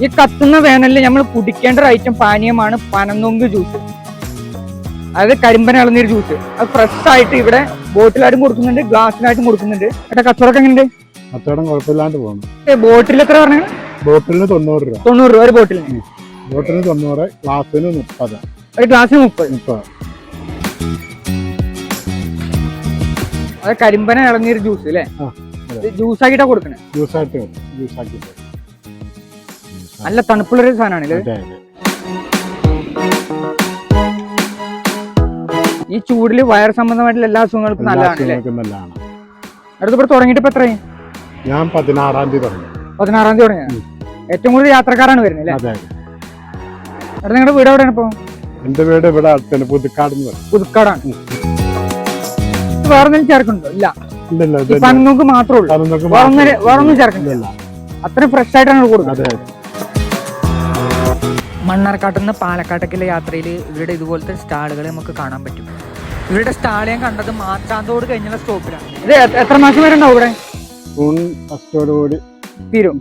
ഈ കത്തുന്ന വേനലിൽ നമ്മൾ കുടിക്കേണ്ട ഒരു ഐറ്റം പാനീയമാണ് പനനൊങ്ക് ജ്യൂസ്. അതായത് കരിമ്പന ഇളനീർ ജ്യൂസ്. അത് ഫ്രഷ് ആയിട്ട് ഇവിടെ ബോട്ടിലായിട്ടും കൊടുക്കുന്നുണ്ട്, ഗ്ലാസ്സിലായിട്ടും കൊടുക്കുന്നുണ്ട്. ഏട്ടാ കച്ചവടം എങ്ങനെയുണ്ട്? കച്ചവടം കുഴപ്പമില്ലാണ്ട് പോകുന്നു. ബോട്ടിൽ എത്ര പറഞ്ഞ? ബോട്ടിലിന് 90 രൂപ. 90 രൂപ ഒരു ബോട്ടിലിന്. ബോട്ടിലിന് 90, ഗ്ലാസ്സിന് 30. ഒരു ഗ്ലാസ്സിന് 30. അത് കരിമ്പന ഇളനീർ ജ്യൂസ് അല്ലേ? ജ്യൂസ് ആക്കിട്ടാ കൊടുക്കണേ? ജ്യൂസാക്കി. നല്ല തണുപ്പുള്ളൊരു സാധനമാണ്. ഈ ചൂടില് വയർ സംബന്ധമായിട്ടുള്ള എല്ലാ അസുഖങ്ങൾക്കും നല്ലതാണ്. അടുത്തിവിടെ തുടങ്ങിയിട്ട് ഇപ്പൊ എത്രയായി? ഞാൻ 16-ാം തീയതി തുടങ്ങി. 16-ാം തീയതി തുടങ്ങിയ ഏറ്റവും കൂടുതൽ യാത്രക്കാരാണ് വരുന്നത് അല്ലേ? അവിടെ നിങ്ങളുടെ വീട് എവിടെയാണ് ഇപ്പൊ? എന്റെ വീട് ഇവിടെ അടുത്തന്നെ, പുതുക്കാടാണ്. വേറെ എന്തെങ്കിലും ചേർക്കുന്നുണ്ടോ? ഇല്ല, പനനൊങ്ക് മാത്രമേ ഉള്ളൂ, വേറൊന്നും ചേർക്കുന്നില്ല. അത്രയും ഫ്രഷ് ആയിട്ടാണ് കൊടുക്കുന്നത്. മണ്ണാർക്കാട്ടിൽ നിന്ന് പാലക്കാട്ടേക്കുള്ള യാത്രയിൽ ഇവരുടെ ഇതുപോലത്തെ സ്റ്റാളുകൾ നമുക്ക് കാണാൻ പറ്റും. ഇവരുടെ സ്റ്റാൾ ഞാൻ കണ്ടത് മാച്ചാന്തോട് കഴിഞ്ഞുള്ള സ്റ്റോപ്പിലാണ്. ഇത് എത്ര മാസം വരെ ഉണ്ടാവും ഇവിടെ? ജൂൺ ഫസ്റ്റോടുകൂടി തീരും.